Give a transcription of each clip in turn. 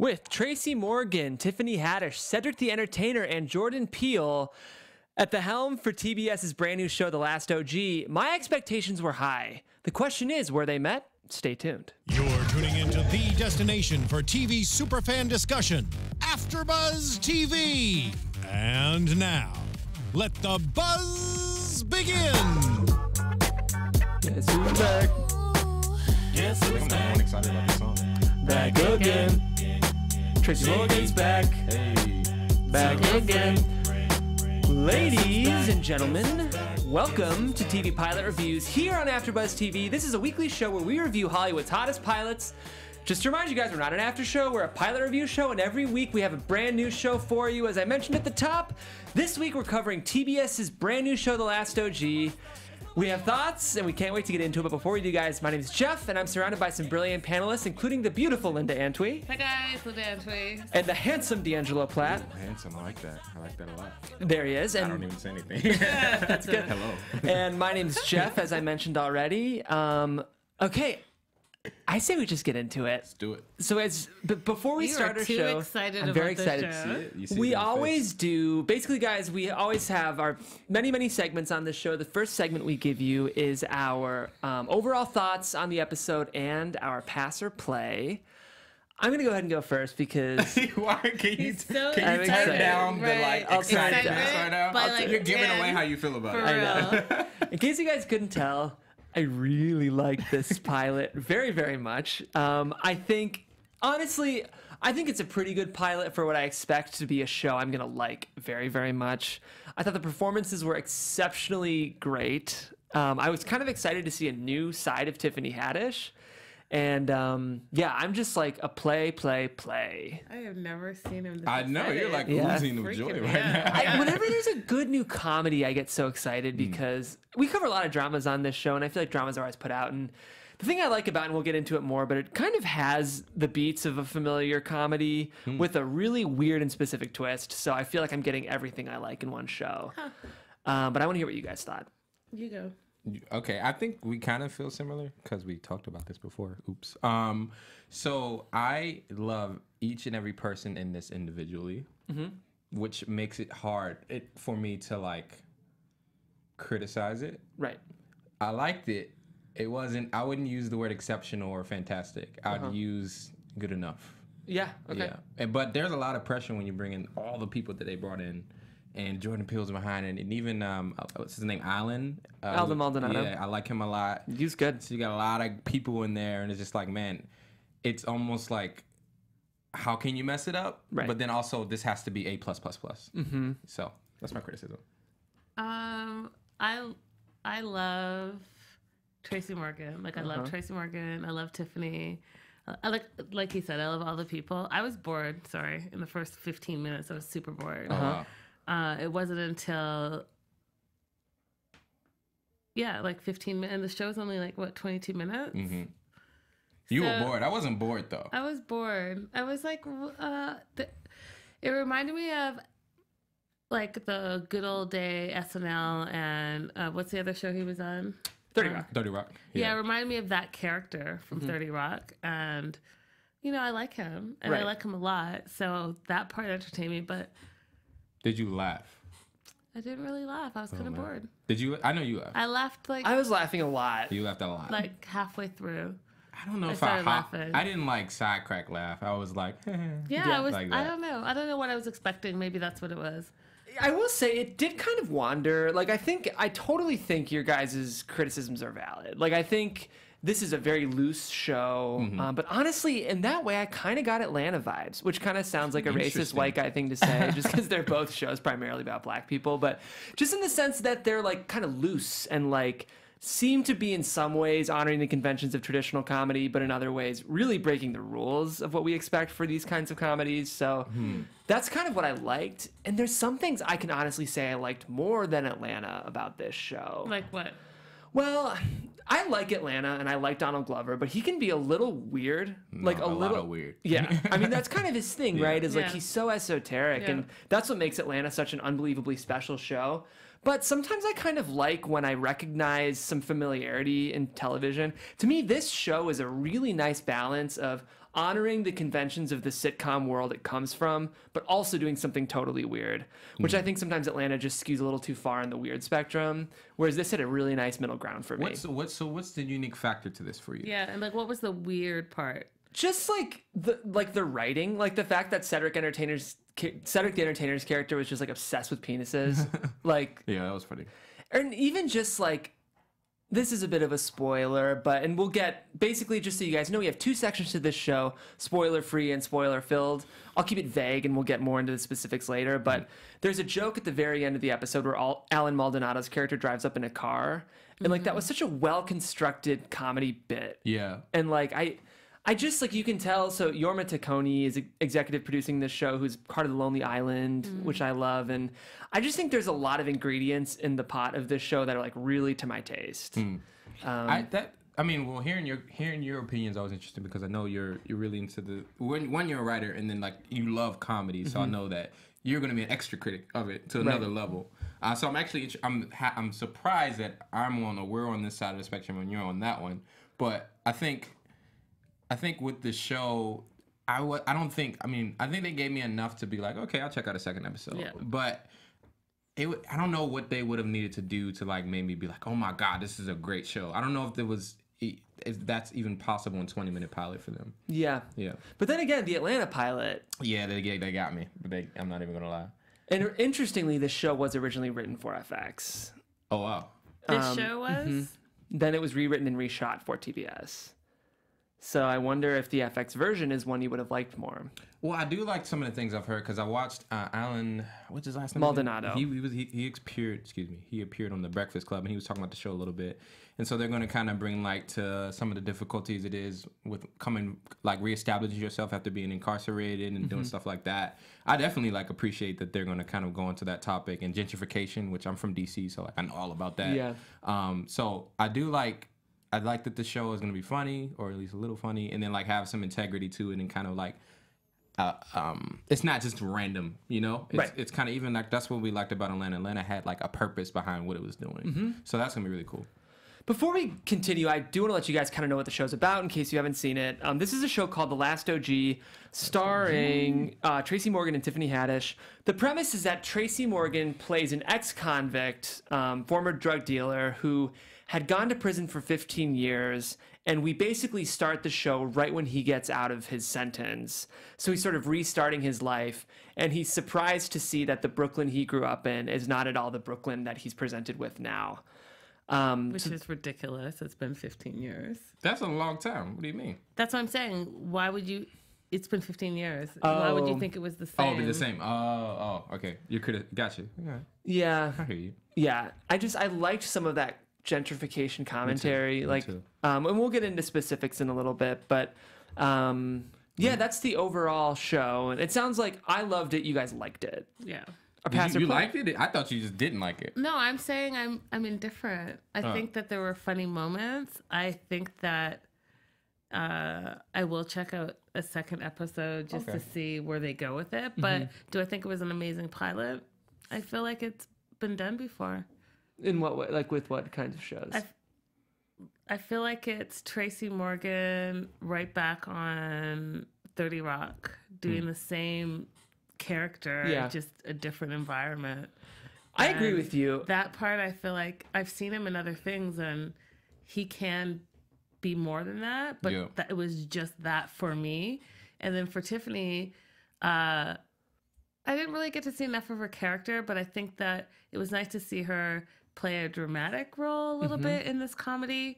With Tracy Morgan, Tiffany Haddish, Cedric the Entertainer, and Jordan Peele at the helm for TBS's brand new show, The Last OG, my expectations were high. The question is, were they met? Stay tuned. You're tuning into the destination for TV superfan discussion, AfterBuzz TV. And now, let the buzz begin. Guess who's back? Guess who's back? I'm excited about this song. Back again. Tracy Morgan's back. Hey. Back again. Ladies and gentlemen, welcome to TV Pilot Reviews here on AfterBuzz TV. This is a weekly show where we review Hollywood's hottest pilots. Just to remind you guys, we're not an after show, we're a pilot review show, and every week we have a brand new show for you. As I mentioned at the top, this week we're covering TBS's brand new show, The Last OG. We have thoughts, and we can't wait to get into it. But before we do, guys, my name is Jeff, and I'm surrounded by some brilliant panelists, including the beautiful Linda Antwi. Hi guys, Linda Antwi. And the handsome DeAnJilo Platt. Ooh, handsome, I like that. I like that a lot. There he is. And I don't even say anything. that's good. Hello. And my name is Jeff, as I mentioned already. Okay, I say we just get into it. Let's do it. So before we start our show, excited I'm very about excited. this show. See it? You see it We in his always face. do. Basically, guys, we always have our many segments on this show. The first segment we give you is our overall thoughts on the episode and our pass or play. I'm gonna go ahead and go first because Why can you, He's so can you excited. turn down the Right. like I'll turn it excitedness down. right now? But, like, You're giving yeah. away how you feel about For it. real. in case you guys couldn't tell, I really like this pilot very much. I think, honestly, it's a pretty good pilot for what I expect to be a show I'm going to like very much. I thought the performances were exceptionally great. I was kind of excited to see a new side of Tiffany Haddish. And yeah, I'm just like a play. I have never seen him this I know, excited. you're like Yeah. oozing of Freaking joy me right out. now. Whenever there's a good new comedy, I get so excited because we cover a lot of dramas on this show, and I feel like dramas are always put out. And the thing I like about it, and we'll get into it more, but it kind of has the beats of a familiar comedy with a really weird and specific twist. So I feel like I'm getting everything I like in one show. But I want to hear what you guys thought. You go. Okay, I think we kind of feel similar because we talked about this before. Oops. So I love each and every person in this individually, which makes it hard for me to like criticize it. Right. I liked it. It wasn't. I wouldn't use the word exceptional or fantastic. I'd use good enough. Yeah. Okay. Yeah. But there's a lot of pressure when you bring in all the people that they brought in. And Jordan Peele's behind it, and even what's his name, Alden Maldonado. Yeah, I like him a lot. He's good. So you got a lot of people in there, and it's just like, man, it's almost like, how can you mess it up? Right. But then also, this has to be A+++. Mm-hmm. So that's my criticism. I love Tracy Morgan. Like I love Tracy Morgan. I love Tiffany. I like he said, I love all the people. I was bored. Sorry, in the first 15 minutes, I was super bored. It wasn't until, like 15 minutes. And the show's only like, 22 minutes? Mm-hmm. You were bored. I wasn't bored, though. I was bored. I was like, it reminded me of like the good old day SNL and what's the other show he was on? 30 Rock. 30 Rock. Yeah, it reminded me of that character from 30 Rock. And, I like him. And Right. I like him a lot. So that part entertained me. But Did you laugh? I didn't really laugh. I was kind of bored. Did you? I know you laughed. I laughed I was laughing a lot. You laughed a lot. like halfway through. I don't know if started laughing. I didn't like side crack laugh. I was like, Yeah, I was. like I that. don't know. I don't know what I was expecting. Maybe that's what it was. I will say it did kind of wander. Like, I totally think your guys' criticisms are valid. Like, I think this is a very loose show. But honestly, in that way, I kind of got Atlanta vibes, which kind of sounds like a racist Interesting. white guy thing to say, just because they're both shows primarily about black people. But just in the sense that they're, like, kind of loose and, like, seem to be in some ways honoring the conventions of traditional comedy, but in other ways really breaking the rules of what we expect for these kinds of comedies. So that's kind of what I liked. And there's some things I can honestly say I liked more than Atlanta about this show. Like what? Well, I like Atlanta and I like Donald Glover, but he can be a little weird. Like a lot little of weird. Yeah. I mean, that's kind of his thing, right? Is like Yeah. he's so esoteric, and that's what makes Atlanta such an unbelievably special show. But sometimes I kind of like when I recognize some familiarity in television. To me, this show is a really nice balance of honoring the conventions of the sitcom world it comes from, but also doing something totally weird, which I think sometimes Atlanta just skews a little too far in the weird spectrum, whereas this hit a really nice middle ground for me. What's the unique factor to this for you? Yeah, and like, what was the weird part? Just like the writing, like the fact that Cedric the Entertainer's character was just like obsessed with penises, like Yeah, that was funny. and even just like. This is a bit of a spoiler, and we'll get, basically, just so you guys know, we have 2 sections to this show, spoiler-free and spoiler-filled. I'll keep it vague, and we'll get more into the specifics later, but there's a joke at the very end of the episode where Alan Maldonado's character drives up in a car, and, like, that was such a well-constructed comedy bit. Yeah. And, like, I just, like, you can tell, so Yorma Taccone is executive producing this show, who's part of The Lonely Island, which I love, and I just think there's a lot of ingredients in the pot of this show that are, like, really to my taste. Hearing your opinions is always interesting because I know you're really into when you're a writer and then, like, you love comedy, so I know that you're going to be an extra critic of it to another level. So I'm actually, I'm surprised that we're on this side of the spectrum and you're on that one, but I think with the show, I think they gave me enough to be like, okay, I'll check out a second episode. Yeah. But I don't know what they would have needed to do to like make me be like, oh my God, this is a great show. I don't know if that's even possible in 20-minute pilot for them. Yeah. Yeah. But then again, the Atlanta pilot. Yeah, they got me. But I'm not even gonna lie. And interestingly, this show was originally written for FX. Oh wow. This show was? Then it was rewritten and reshot for TBS. So I wonder if the FX version is one you would have liked more. Well, I do like some of the things I've heard because I watched Alan. What's his last name? Maldonado. He appeared on the Breakfast Club and he was talking about the show a little bit. And so they're going to kind of bring light to some of the difficulties it is with reestablishing yourself after being incarcerated and doing stuff like that. I definitely appreciate that they're going to kind of go into that topic and gentrification, which I'm from DC, so I know all about that. Yeah. So I like that the show is going to be funny, or at least a little funny, and then have some integrity to it, and kind of it's not just random, Right. It's kind of even that's what we liked about Atlanta. Atlanta had a purpose behind what it was doing, so that's gonna be really cool. Before we continue, I do want to let you guys kind of know what the show's about in case you haven't seen it. This is a show called The Last OG, starring Tracy Morgan and Tiffany Haddish. The premise is that Tracy Morgan plays an ex-convict, former drug dealer who had gone to prison for 15 years, and we basically start the show right when he gets out of his sentence. So he's sort of restarting his life, and he's surprised to see that the Brooklyn he grew up in is not at all the Brooklyn that he's presented with now. Which is ridiculous. It's been 15 years. That's a long time. What do you mean? That's what I'm saying. Why would you... It's been 15 years. Why would you think it was the same? Oh, be the same. Oh, okay. You could have... Gotcha. Okay. Yeah. I hear you. Yeah. I liked some of that gentrification commentary. Me too. And we'll get into specifics in a little bit, but yeah, that's the overall show. And it sounds like I loved it. You guys liked it. Yeah. You liked it? I thought you just didn't like it. No, I'm saying I'm indifferent. I think that there were funny moments. I think that I will check out a second episode just to see where they go with it. But do I think it was an amazing pilot? I feel like it's been done before. In what way? With what kinds of shows? I feel like it's Tracy Morgan right back on 30 Rock doing the same character, just a different environment. I agree with you. That part, I feel like I've seen him in other things, and he can be more than that, but it was just that for me. And then for Tiffany, I didn't really get to see enough of her character, but I think that it was nice to see her play a dramatic role a little bit in this comedy.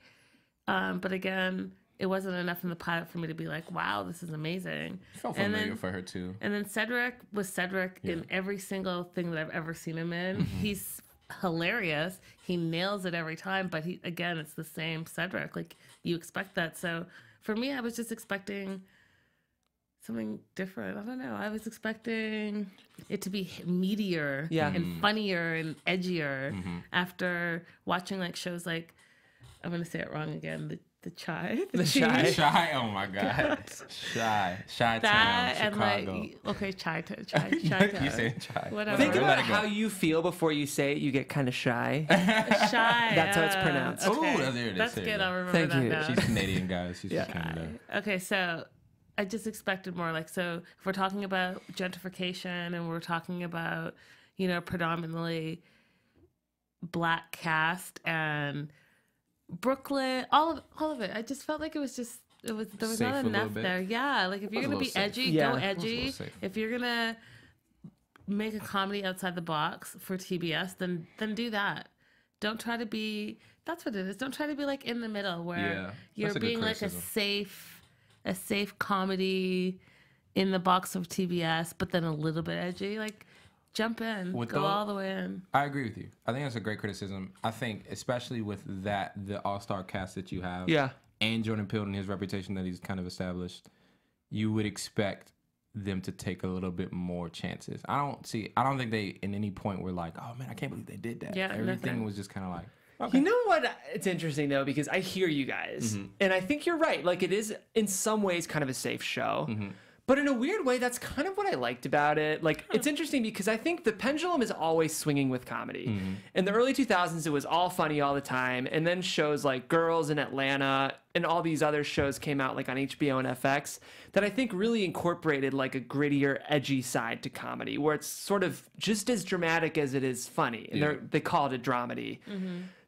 But again, it wasn't enough in the pilot for me to be like, wow, this is amazing. It felt familiar for her too. And then Cedric was Cedric in every single thing that I've ever seen him in. He's hilarious. He nails it every time, but again, it's the same Cedric. You expect that. So for me, I was just expecting something different. I don't know. I was expecting it to be meatier and funnier and edgier after watching shows like, I'm going to say it wrong again, the Chai. The Chai. Chai, oh my God. Chai Town, Chicago. Chai Town. You say Chai. Whatever. Think about how you feel before you say it. You get kind of shy. Shy. That's how it's pronounced. Okay. Oh, there it is. That's good. I'll remember Thank that you. now. She's Canadian, guys. She's from Canada. Okay, so I just expected more. Like, so if we're talking about gentrification and we're talking about, you know, predominantly Black cast and Brooklyn, all of it. I just felt like there was Safe not a enough little bit. there. Yeah, like if you're gonna be edgy, Yeah. go It was a little edgy. safe. If you're gonna make a comedy outside the box for TBS, then do that. Don't try to be. That's what it is. Don't try to be like in the middle where you're that's a good being like criticism. a safe comedy in the box of TBS, but then a little bit edgy. Like, jump in, With go those- all the way in. I agree with you. I think that's a great criticism. I think, especially with the all-star cast that you have, Yeah. and Jordan Peele and his reputation that he's kind of established, you would expect them to take a little bit more chances. I don't think they, in any point, were like, oh man, I can't believe they did that. Yeah, Everything nothing. was just kind of like, okay. You know what? It's interesting though, because I hear you guys, and I think you're right. Like, it is in some ways kind of a safe show, but in a weird way, that's kind of what I liked about it. Like, it's interesting because I think the pendulum is always swinging with comedy. In the early 2000s, it was all funny all the time, and then shows like Girls in Atlanta and all these other shows came out like on HBO and FX that I think really incorporated like a grittier, edgy side to comedy, where it's sort of just as dramatic as it is funny, and they call it a dramedy.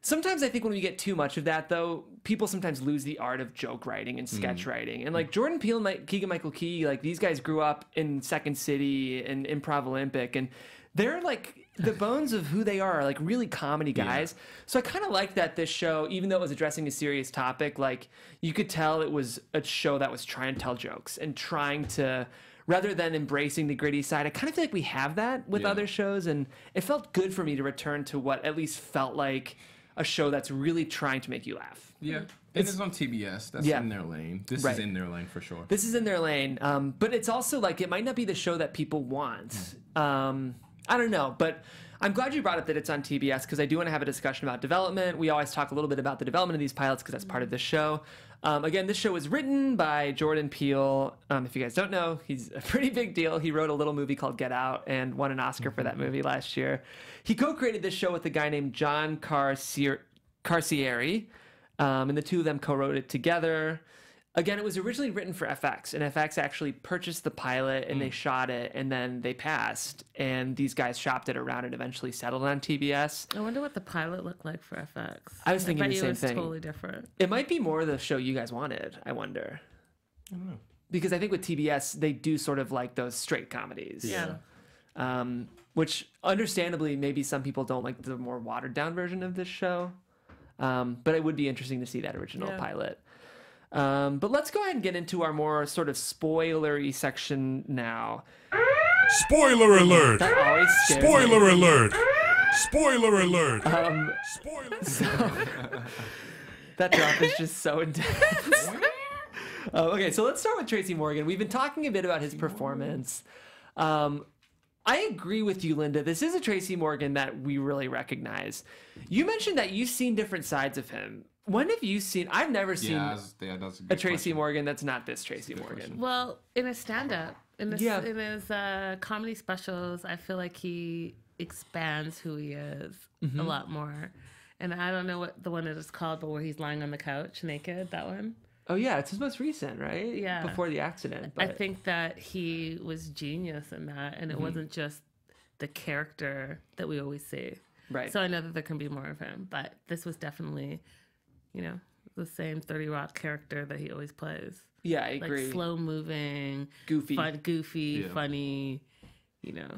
Sometimes I think when we get too much of that, though, people sometimes lose the art of joke writing and sketch writing. And like Jordan Peele and Keegan-Michael Key, like these guys grew up in Second City and Improv Olympic, and they're like the bones of who they are like really comedy guys. So I kind of like that this show, even though it was addressing a serious topic, like you could tell it was a show that was trying to tell jokes and trying to, rather than embracing the gritty side. I kind of feel like we have that with other shows, and it felt good for me to return to what at least felt like a show that's really trying to make you laugh. Yeah. It's on TBS. That's in their lane. This Right. is in their lane for sure. This is in their lane, but it's also like it might not be the show that people want. I don't know, but I'm glad you brought up that it's on TBS because I do want to have a discussion about development. We always talk a little bit about the development of these pilots because that's part of the show. Again, this show was written by Jordan Peele. If you guys don't know, he's a pretty big deal. He wrote a little movie called Get Out and won an Oscar for that movie last year. He co-created this show with a guy named John Carcieri, and the two of them co-wrote it together. Again, it was originally written for FX, and FX actually purchased the pilot, and they shot it, and then they passed, and these guys shopped it around and eventually settled on TBS. I wonder what the pilot looked like for FX. I was thinking bet the you same it was thing. Totally different. It might be more the show you guys wanted, I wonder. I don't know. Because I think with TBS, they do sort of like those straight comedies. Yeah. Which, understandably, maybe some people don't like the more watered-down version of this show. But it would be interesting to see that original pilot. But let's go ahead and get into our more sort of spoilery section now. Spoiler alert! That always scares me. Spoiler alert! Spoiler alert! That drop is just so intense. Okay, so let's start with Tracy Morgan. We've been talking a bit about his performance. I agree with you, Linda. This is a Tracy Morgan that we really recognize. You mentioned that you've seen different sides of him. When have you seen? I've never seen That's a, a good Tracy question. Morgan that's not this Tracy Morgan. Well, in a stand-up, in his Yeah. comedy specials, I feel like he expands who he is a lot more. And I don't know what the one that is called, but where he's lying on the couch naked, that one. Oh yeah, it's his most recent, right? Yeah. Before the accident. I But think that he was genius in that, and it wasn't just the character that we always see. right. So I know that there can be more of him, but this was definitely, you know, the same 30 Rock character that he always plays. yeah, I Like agree. slow moving, Goofy. goofy, Yeah. funny, you know.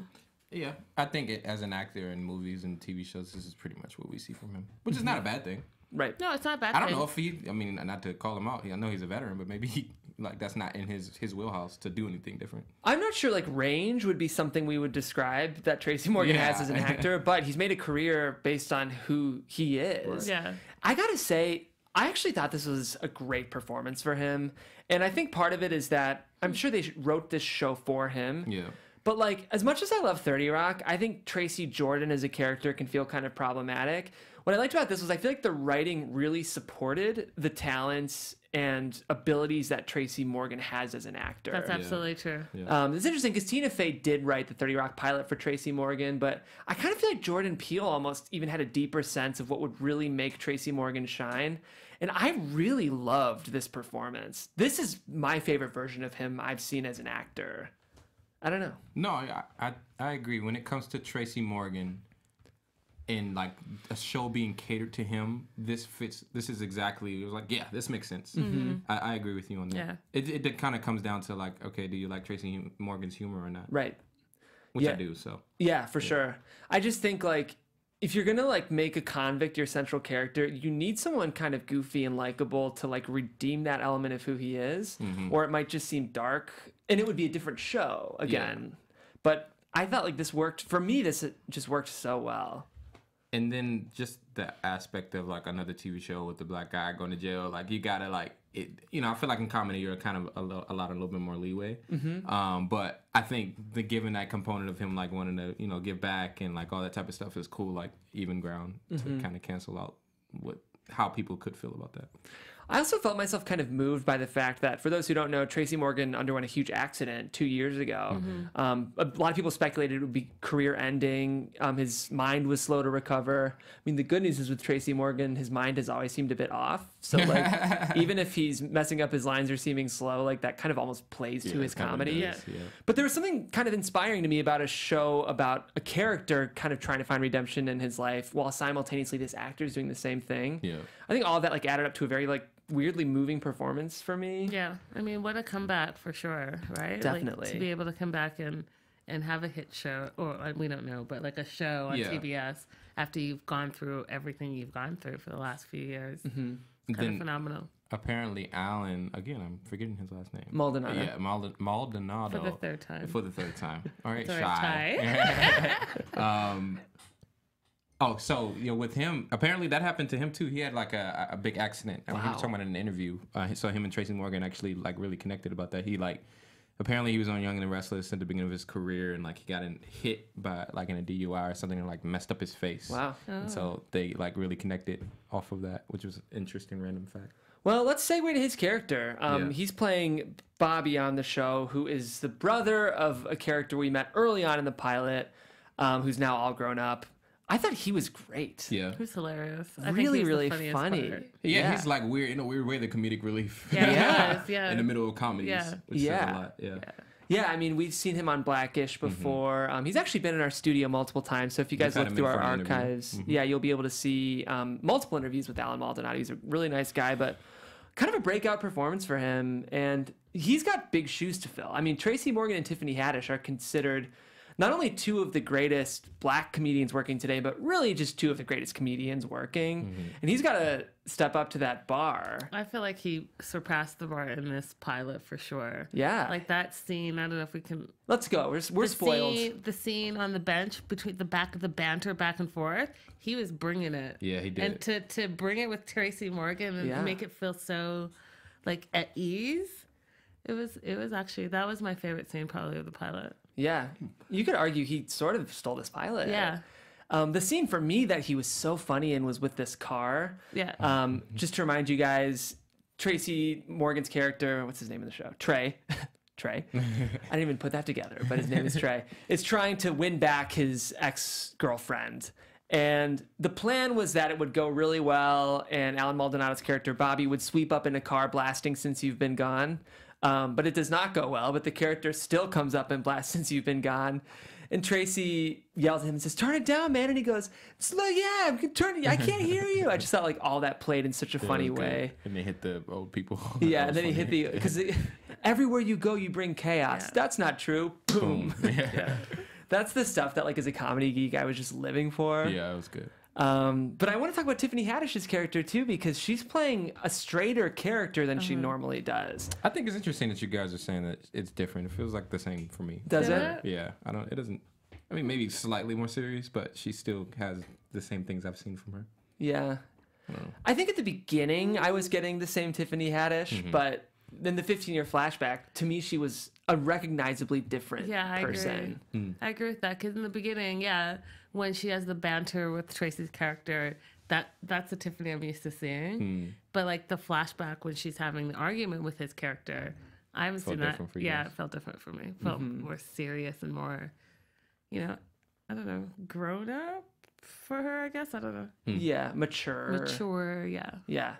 Yeah, I think as an actor in movies and TV shows, this is pretty much what we see from him, which is not a bad thing. Right. No, it's not a bad I don't thing. know if I mean, not to call him out. I know he's a veteran, but maybe that's not in his wheelhouse to do anything different. I'm not sure like range would be something we would describe that Tracy Morgan Yeah. has as an actor, but he's made a career based on who he is. Yeah. I gotta say, I actually thought this was a great performance for him. And I think part of it is that I'm sure they wrote this show for him. Yeah. But like, as much as I love 30 Rock, I think Tracy Jordan as a character can feel kind of problematic. What I liked about this was I feel like the writing really supported the talents and abilities that Tracy Morgan has as an actor. That's absolutely true. Yeah. It's interesting because Tina Fey did write the 30 Rock pilot for Tracy Morgan, but I kind of feel like Jordan Peele almost even had a deeper sense of what would really make Tracy Morgan shine. And I really loved this performance. This is my favorite version of him I've seen as an actor. I don't know. No, I agree. When it comes to Tracy Morgan and like a show being catered to him, this fits. This is exactly. It was like, yeah, this makes sense. Mm-hmm. I agree with you on that. Yeah. It kind of comes down to like, okay, do you like Tracy Morgan's humor or not? Right. Which Yeah. I do. So Yeah, for sure. I just think like if you're gonna like make a convict your central character, you need someone kind of goofy and likable to like redeem that element of who he is, or it might just seem dark, and it would be a different show again. But I thought like this worked for me. This just worked so well. and then just the aspect of like another TV show with the black guy going to jail, like you gotta like it. You know, I feel like in comedy you're kind of a little bit more leeway. But I think given that component of him like wanting to give back and like all that type of stuff is cool, like even ground to kind of cancel out how people could feel about that. I also felt myself kind of moved by the fact that, for those who don't know, Tracy Morgan underwent a huge accident 2 years ago. A lot of people speculated it would be career-ending. His mind was slow to recover. I mean, the good news is with Tracy Morgan, his mind has always seemed a bit off. So, like, even if he's messing up, his lines are seeming slow, like, that kind of almost plays to his comedy. But there was something kind of inspiring to me about a show about a character kind of trying to find redemption in his life while simultaneously this actor is doing the same thing. I think all of that, like, added up to a very, like, weirdly moving performance for me. Yeah, I mean, what a comeback for sure, right? Definitely. Like, to be able to come back and have a hit show, or we don't know, but like a show on TBS after you've gone through everything you've gone through for the last few years. Kind of phenomenal. Apparently, Alan, again, I'm forgetting his last name. Maldonado. Yeah, Maldonado. For the third time. For the third time. All right, Sorry, Shy. Oh, so with him, apparently that happened to him too. He had like a big accident. I mean, he was talking about it in an interview. So him and Tracy Morgan actually like really connected about that. He like apparently he was on Young and the Restless at the beginning of his career, and like he got hit by like in a DUI or something, and like messed up his face. Wow. And so they like really connected off of that, which was an interesting random fact. Well, let's segue to his character. He's playing Bobby on the show, who is the brother of a character we met early on in the pilot, who's now all grown up. I thought he was great. Yeah. He was hilarious. Really, really funny. Yeah, he's like weird in a weird way, the comedic relief. Yeah. In the middle of comedies. Yeah. Which says a lot. Yeah, I mean, we've seen him on Blackish before. He's actually been in our studio multiple times. So if you guys look through our archives, you'll be able to see multiple interviews with Alan Maldonado. He's a really nice guy, but kind of a breakout performance for him. And he's got big shoes to fill. I mean, Tracy Morgan and Tiffany Haddish are considered not only two of the greatest black comedians working today, but really just two of the greatest comedians working. And he's got to step up to that bar. I feel like he surpassed the bar in this pilot for sure. Yeah. Like that scene, I don't know if we can... Let's go. We're spoiled. The scene on the bench between the back of the banter back and forth, he was bringing it. Yeah, he did. And to bring it with Tracy Morgan and make it feel so like at ease, it was actually, that was my favorite scene probably of the pilot. Yeah, you could argue he sort of stole this pilot. Yeah. The scene for me that he was so funny in was with this car. Yeah. Just to remind you guys, Tracy Morgan's character, what's his name in the show? Trey. Trey. I didn't even put that together, but his name is Trey. Is trying to win back his ex-girlfriend. And the plan was that it would go really well, and Alan Maldonado's character, Bobby, would sweep up in a car blasting Since You've Been Gone. But it does not go well, but the character still comes up and blasts Since You've Been Gone. And Tracy yells at him and says, "Turn it down, man." And he goes, "Yeah, I'm turning. I can't hear you." I just thought like all that played in such a funny way. And they hit the old people. Yeah, and then he hit because everywhere you go, you bring chaos. Yeah. That's not true. Boom. Yeah. That's the stuff that like as a comedy geek, I was just living for. Yeah, it was good. But I want to talk about Tiffany Haddish's character too, because she's playing a straighter character than she normally does. I think it's interesting that you guys are saying that it's different. It feels like the same for me. Does Did it? it? Yeah, it doesn't. I mean, maybe slightly more serious, but she still has the same things I've seen from her. Yeah. I think at the beginning I was getting the same Tiffany Haddish, but in the 15-year flashback, to me, she was a recognizably different person. I agree with that, because in the beginning, when she has the banter with Tracy's character, that's the Tiffany I'm used to seeing. But like the flashback when she's having the argument with his character, I haven't seen that. Yeah, it felt different for me. It felt more serious and more, I don't know, grown up for her, I guess. I don't know. Yeah, mature, yeah. Yeah.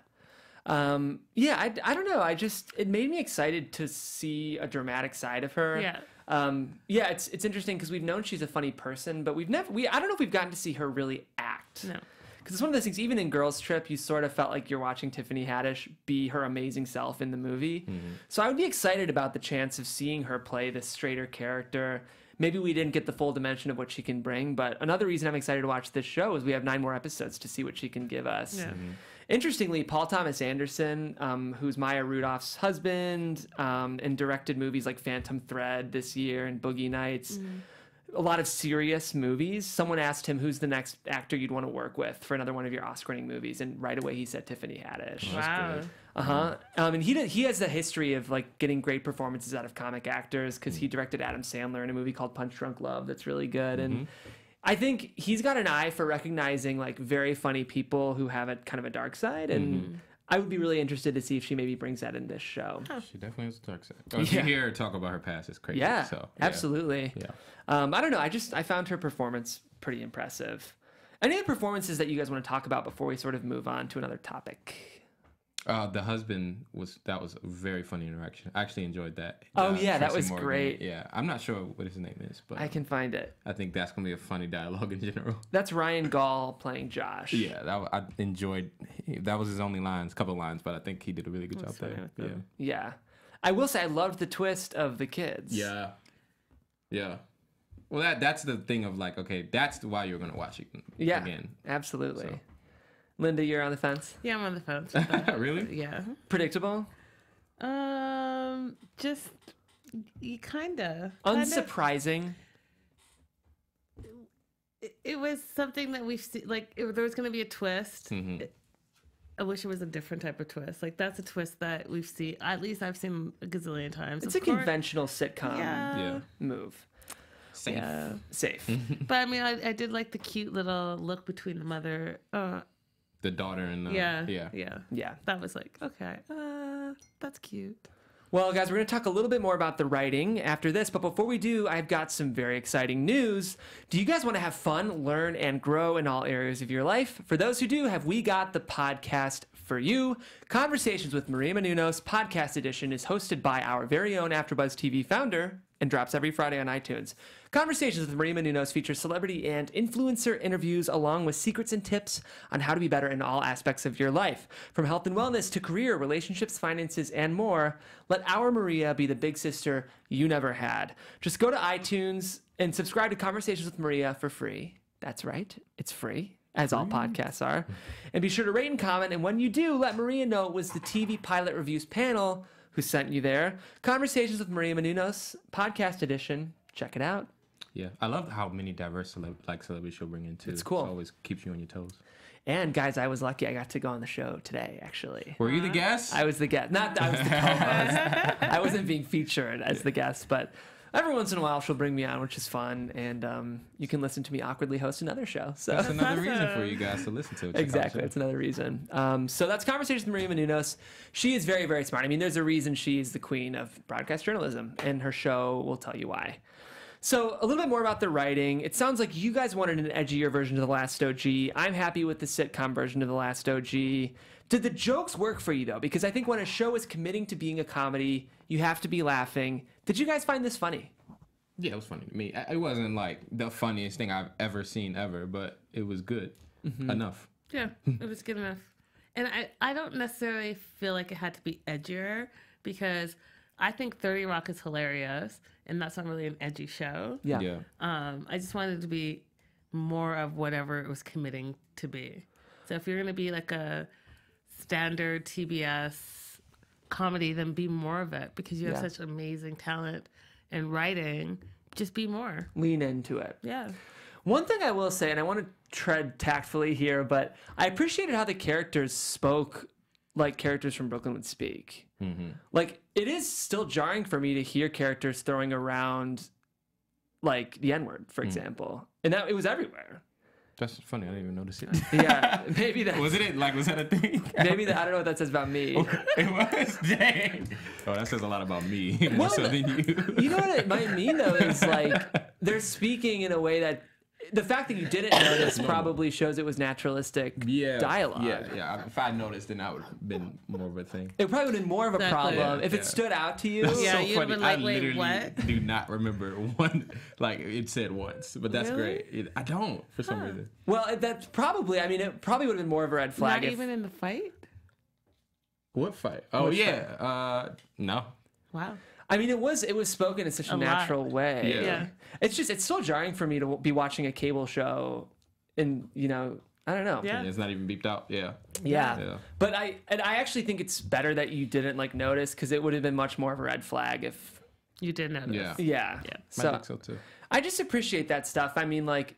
I don't know. It made me excited to see a dramatic side of her. Yeah. It's interesting because we've known she's a funny person, but I don't know if we've gotten to see her really act. No. Because it's one of those things, even in Girls Trip, you sort of felt like you're watching Tiffany Haddish be her amazing self in the movie. So I would be excited about the chance of seeing her play this straighter character. Maybe we didn't get the full dimension of what she can bring, but another reason I'm excited to watch this show is we have 9 more episodes to see what she can give us. Yeah. Interestingly, Paul Thomas Anderson, who's Maya Rudolph's husband, and directed movies like Phantom Thread this year and Boogie Nights, a lot of serious movies. Someone asked him, who's the next actor you'd want to work with for another one of your Oscar-winning movies? And right away he said Tiffany Haddish. Wow. And he has the history of like getting great performances out of comic actors because he directed Adam Sandler in a movie called Punch Drunk Love that's really good. And I think he's got an eye for recognizing like very funny people who have a kind of a dark side, and I would be really interested to see if she maybe brings that in this show. She definitely has a dark side. You hear her talk about her past, it's crazy. Yeah, so, absolutely. Yeah. I don't know. I found her performance pretty impressive. Any other performances that you guys want to talk about before we sort of move on to another topic? The husband was a very funny interaction. I actually enjoyed that. Oh yeah, that Tracy was Morgan. great. Yeah, I'm not sure what his name is, but I can find it. I think that's gonna be a funny dialogue in general. That's Ryan Gall playing Josh. Yeah, I enjoyed. That was his only lines, couple of lines, but I think he did a really good job there. Yeah. Yeah, I will say I loved the twist of the kids. Yeah. Yeah. Well, that's the thing of like, okay, that's why you're gonna watch it again. Absolutely. So. Linda, you're on the fence? Yeah, I'm on the fence. Really? Yeah. Predictable? Just kinda. Unsurprising? It was something that we've seen, like, there was going to be a twist. I wish it was a different type of twist. Like, that's a twist that we've seen, at least I've seen a gazillion times. It's a conventional sitcom move. Safe. Yeah. Safe. But I mean, I did like the cute little look between the mother. The daughter and the... Yeah. That was like, okay, that's cute. Well, guys, we're going to talk a little bit more about the writing after this, but before we do, I've got some very exciting news. Do you guys want to have fun, learn, and grow in all areas of your life? For those who do, have we got the podcast for you? Conversations with Maria Menounos Podcast Edition is hosted by our very own AfterBuzz TV founder and drops every Friday on iTunes. Conversations with Maria Menounos features celebrity and influencer interviews along with secrets and tips on how to be better in all aspects of your life. From health and wellness to career, relationships, finances, and more, let our Maria be the big sister you never had. Just go to iTunes and subscribe to Conversations with Maria for free. That's right, it's free, as all podcasts are. And be sure to rate and comment, and when you do, let Maria know it was the TV Pilot Reviews panel who sent you there. Conversations with Maria Menounos, Podcast Edition. Check it out. Yeah, I love how many diverse celebrities she'll bring in too. It's cool. It always keeps you on your toes. And guys, I was lucky. I got to go on the show today, actually. Were you the guest? I was the guest. Not I was the co-host. I wasn't being featured as the guest, but every once in a while she'll bring me on, which is fun. And you can listen to me awkwardly host another show. So that's another reason for you guys to listen to it. Exactly. That's another reason. So that's Conversations with Maria Menounos. She is very, very smart. I mean, there's a reason she's the queen of broadcast journalism, and her show will tell you why. So a little bit more about the writing. It sounds like you guys wanted an edgier version of The Last OG. I'm happy with the sitcom version of The Last OG. Did the jokes work for you, though? Because I think when a show is committing to being a comedy, you have to be laughing. Did you guys find this funny? Yeah, it was funny to me. It wasn't like the funniest thing I've ever seen ever, but it was good enough. Yeah, it was good enough. And I don't necessarily feel like it had to be edgier, because I think 30 Rock is hilarious, and that's not really an edgy show. Yeah. I just wanted it to be more of whatever it was committing to be. So if you're going to be like a standard TBS comedy, then be more of it, because you have such amazing talent and writing. Just be more. Lean into it. Yeah. One thing I will say, and I want to tread tactfully here, but I appreciated how the characters spoke like characters from Brooklyn would speak. Like, it is still jarring for me to hear characters throwing around, like, the N-word, for example. And that it was everywhere. That's funny. I didn't even notice it. Yeah, maybe that Was that a thing? maybe that I don't know what that says about me. It was. Dang. Oh, that says a lot about me more so than you. You know what it might mean though is like they're speaking in a way that the fact that you didn't notice probably shows it was naturalistic dialogue. Yeah. If I noticed, then that would have been more of a thing. It probably would have been more of a Exactly. problem if it stood out to you. Yeah, So you'd funny. been like, I wait, literally what? do not remember one. Like it said once, but that's Really? great. I don't for some reason. Well, that's probably. I mean, it probably would have been more of a red flag. Not if, even in the fight? What fight? Oh What yeah. No. Wow. I mean, it was spoken in such a A lot. natural way. Yeah. It's still jarring for me to be watching a cable show, and I don't know. Yeah. And it's not even beeped out. Yeah. Yeah. But I actually think it's better that you didn't like notice because it would have been much more of a red flag if. You did notice. Yeah. Yeah. Yeah. I So think so too. I just appreciate that stuff. I mean, like,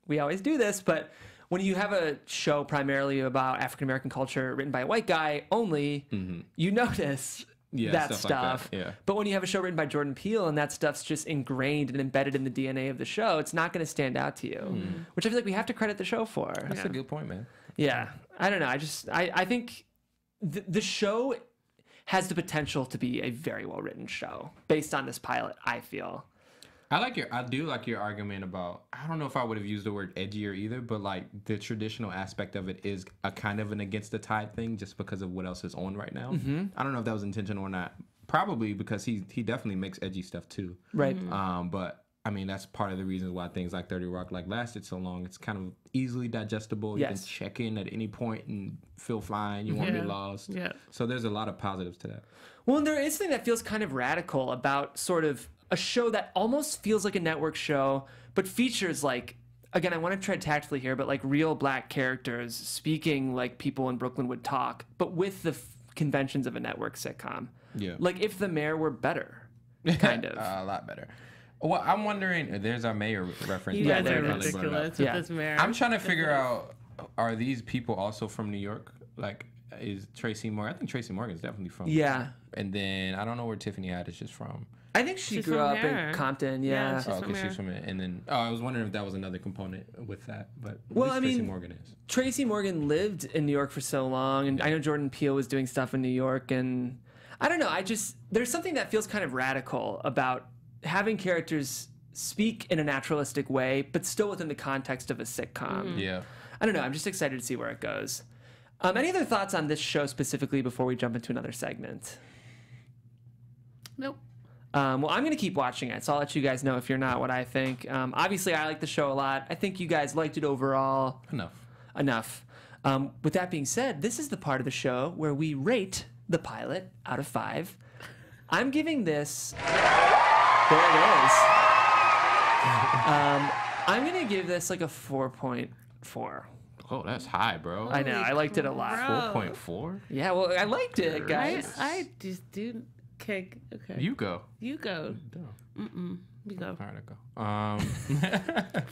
we always do this, but when you have a show primarily about African American culture written by a white guy only, you notice that stuff stuff. like that, yeah. But when you have a show written by Jordan Peele and that stuff's just ingrained and embedded in the DNA of the show, it's not going to stand out to you, which I feel like we have to credit the show for. That's a good point, man. Yeah. I don't know. I think the show has the potential to be a very well written show based on this pilot, I feel. I do like your argument about, I don't know if I would have used the word edgier either, but like the traditional aspect of it is a kind of an against the tide thing just because of what else is on right now. I don't know if that was intentional or not. Probably because he definitely makes edgy stuff too. Right. But I mean, that's part of the reasons why things like 30 Rock like lasted so long. It's kind of easily digestible. You Yes. can check in at any point and feel fine. You won't be lost. Yeah. So there's a lot of positives to that. Well, and there is something that feels kind of radical about sort of a show that almost feels like a network show, but features like, again, I want to tread tactfully here, but like real black characters speaking like people in Brooklyn would talk, but with the conventions of a network sitcom. Yeah. Like if the mayor were better, kind of. A lot better. Well, I'm wondering, there's our mayor reference. You Yeah, guys there are it is. ridiculous with Yeah. this mayor. I'm trying to figure out, are these people also from New York? Like, is Tracy Morgan? I think Tracy Morgan is definitely from. Yeah. And then I don't know where Tiffany Haddish is from. I think she She's grew from up here. in Compton, Yeah, yeah. she's Oh, from okay, here. she's from it. And then, I was wondering if that was another component with that. But at Well, least I Tracy mean, Morgan is. Tracy Morgan lived in New York for so long, and I know Jordan Peele was doing stuff in New York, and I don't know, there's something that feels kind of radical about having characters speak in a naturalistic way, but still within the context of a sitcom. Yeah. I don't know, I'm just excited to see where it goes. Any other thoughts on this show specifically before we jump into another segment? Nope. Well, I'm going to keep watching it, so I'll let you guys know if you're not what I think. Obviously, I like the show a lot. I think you guys liked it overall. Enough. With that being said, this is the part of the show where we rate the pilot out of 5. I'm giving this... There it is. I'm going to give this like a 4.4. Oh, that's high, bro. I know. I liked it a lot. Bro. 4.4? Yeah, well, I liked it, guys. I just do kick. Okay. You go. You go. Dumb. You go. All right, I go.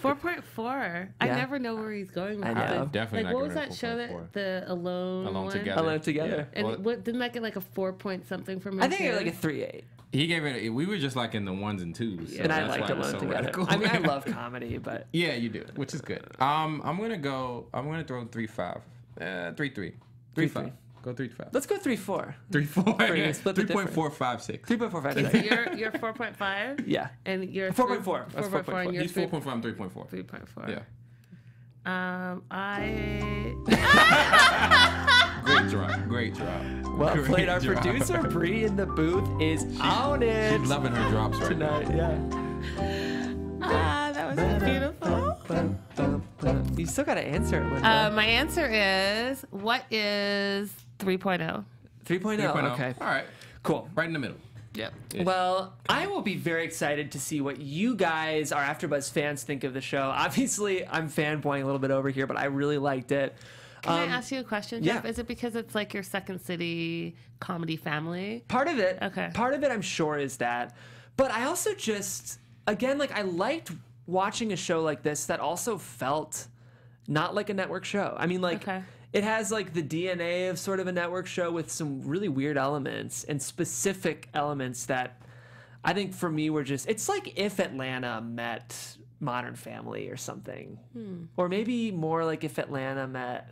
4.4. I Yeah. never know where he's going with I know. this. I'm definitely Like, not what was giving it that show 4.4. that the Alone Alone one? Together. Alone Together. Yeah. And Well, what didn't that get like a 4 point something from I think it too? was like a 3.8. he gave it. We were just like in the 1s and 2s. So And I that's liked why it was Alone so Together. radical. I mean, I love comedy, but... Yeah, you do, which is good. I'm gonna throw 3.5. 3.3. 3.5. Go 3.5. Let's go 3.4. 3.4. Split the difference. 3.456. 3.45. You're 4.5? Yeah. And you're 4.4. That's 4.4 and you're He's 4.5. I'm 3.4. 3.4. Yeah. I Great drop. Well Great played. Our drop. producer, Bree, in the booth is on it She's loving her drops right tonight. now. that was beautiful. You still got to answer it, Linda. My answer is, what is 3.0? 3.0. 3.0. Okay. All right. Cool. Right in the middle. Yep. Well, I will be very excited to see what you guys, our AfterBuzz fans, think of the show. Obviously, I'm fanboying a little bit over here, but I really liked it. Can I ask you a question, Jeff? yeah. Is it because it's like your Second City comedy family? Part of it, Okay. Part of it, I'm sure, is that. But I also just, again, like I liked watching a show like this that also felt not like a network show. I mean, like Okay. it has like the DNA of sort of a network show with some really weird elements and specific elements that I think for me were just, it's like if Atlanta met Modern Family or something. Or maybe more like if Atlanta met...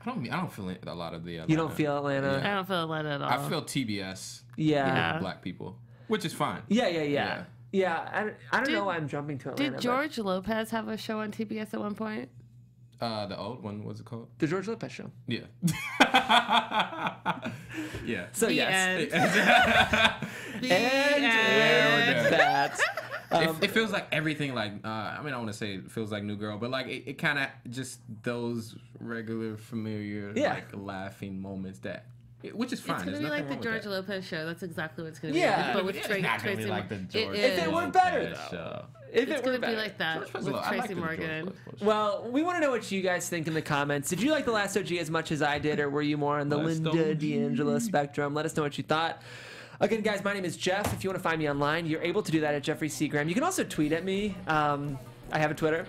I don't feel a lot of the Atlanta. You don't feel Atlanta? I don't feel Atlanta at all. I feel TBS. Yeah. With black people, which is fine. Yeah. I don't know why I'm jumping to Atlanta. Did George Lopez have a show on TBS at one point? The old one, what's it called? The George Lopez Show. Yeah. Yeah. So The yes. end. And that. It feels like everything, like, I mean, I want to say it feels like New Girl, but like it kind of just those regular, familiar, like laughing moments which is fine. It's gonna be like the George Lopez show. That's exactly what it's gonna be. Yeah. But with It's not gonna be Tracy like the George If it were better, Lopez show. If It's it were gonna be better. like that with I like Tracy the George Morgan. Lopez show. Well, we want to know what you guys think in the comments. Did you like The Last OG as much as I did, or were you more on the Last Linda OG. DeAnJilo spectrum? Let us know what you thought. Again, guys, my name is Jeff. If you want to find me online, you're able to do that at Jeffrey Seagram. You can also tweet at me. I have a Twitter.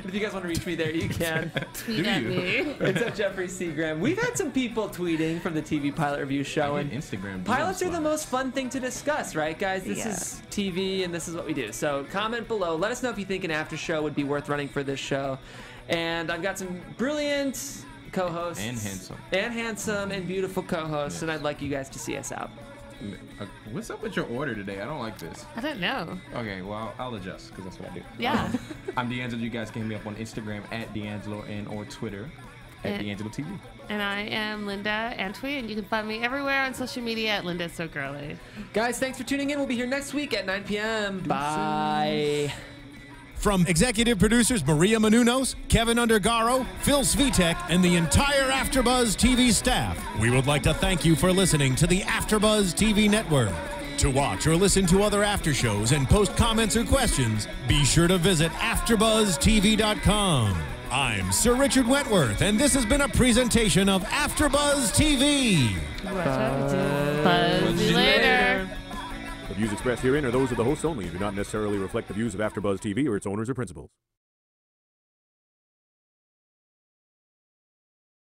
If you guys want to reach me there, you can. Tweet at me. It's at Jeffrey Seagram. We've had some people tweeting from the TV Pilot Review Show. And And Instagram. pilots are the most fun thing to discuss, right, guys? This Yeah. is TV, and this is what we do. So comment below. Let us know if you think an after show would be worth running for this show. And I've got some brilliant co-hosts. And handsome. And beautiful co-hosts, Yes. and I'd like you guys to see us out. What's up with your order today? I don't like this. I don't know. Okay, well, I'll adjust because that's what I do. Yeah. I'm DeAnJilo. You guys can hit me up on Instagram at DeAnJilo and or Twitter at DeAnJilo TV. And I am Linda Antwi, and you can find me everywhere on social media at Linda So Girly. Guys, thanks for tuning in. We'll be here next week at 9 p.m. Bye. From executive producers Maria Menounos, Kevin Undergaro, Phil Svitek, and the entire AfterBuzz TV staff, we would like to thank you for listening to the AfterBuzz TV network. To watch or listen to other after shows and post comments or questions, be sure to visit AfterBuzzTV.com. I'm Sir Richard Wentworth, and this has been a presentation of AfterBuzz TV. Buzz you later. The views expressed herein are those of the hosts only and do not necessarily reflect the views of AfterBuzz TV or its owners or principals.